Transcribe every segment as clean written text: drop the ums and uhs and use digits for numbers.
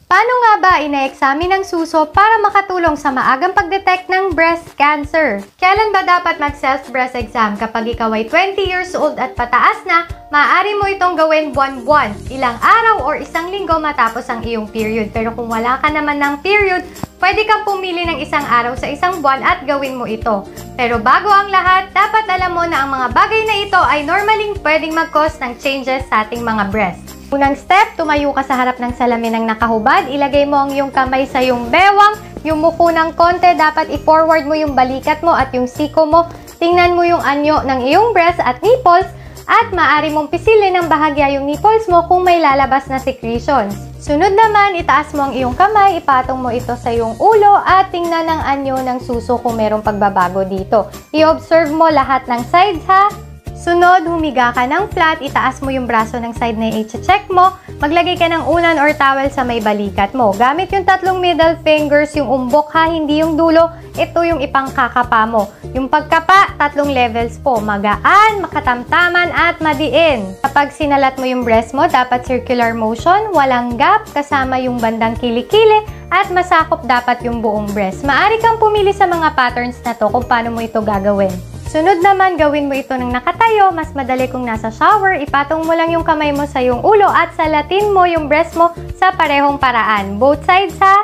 Paano nga ba ina-examine ang suso para makatulong sa maagang pag-detect ng breast cancer? Kailan ba dapat mag-self-breast exam? Kapag ikaw ay 20 years old at pataas na, maaari mo itong gawin buwan-buwan, ilang araw or isang linggo matapos ang iyong period. Pero kung wala ka naman ng period, pwede kang pumili ng isang araw sa isang buwan at gawin mo ito. Pero bago ang lahat, dapat alam mo na ang mga bagay na ito ay normaling pwedeng mag-cause ng changes sa ating mga breast. Unang step, tumayo ka sa harap ng salamin ng nakahubad, ilagay mo ang iyong kamay sa iyong bewang, yung muko ng konti, dapat i-forward mo yung balikat mo at yung siko mo, tingnan mo yung anyo ng iyong breast at nipples, at maaari mong pisilin ng bahagya yung nipples mo kung may lalabas na secretions. Sunod naman, itaas mo ang iyong kamay, ipatong mo ito sa iyong ulo at tingnan ang anyo ng suso kung merong pagbabago dito. I-observe mo lahat ng sides ha. Sunod, humiga ka ng flat, itaas mo yung braso ng side na i-check mo, maglagay ka ng unan or towel sa may balikat mo. Gamit yung tatlong middle fingers, yung umbok ha, hindi yung dulo, ito yung ipangkakapa mo. Yung pagkapa, tatlong levels po, magaan, makatamtaman at madiin. Kapag sinalat mo yung breast mo, dapat circular motion, walang gap, kasama yung bandang kilikili, at masakop dapat yung buong breast. Maaari kang pumili sa mga patterns na to kung paano mo ito gagawin. Sunod naman, gawin mo ito ng nakatayo, mas madali kung nasa shower, ipatong mo lang yung kamay mo sa iyong ulo at salatin mo yung breast mo sa parehong paraan. Both sides ha!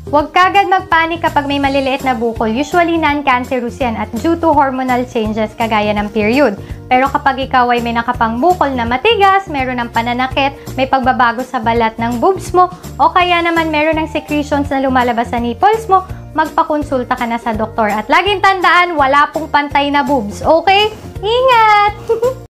Huwag kagad magpanik kapag may maliliit na bukol, usually non-cancerous yan at due to hormonal changes kagaya ng period. Pero kapag ikaw ay may nakapang bukol na matigas, meron ng pananakit, may pagbabago sa balat ng boobs mo, o kaya naman meron ng secretions na lumalabas sa nipples mo, magpakonsulta ka na sa doktor. At laging tandaan, wala pong pantay na boobs, okay? Ingat!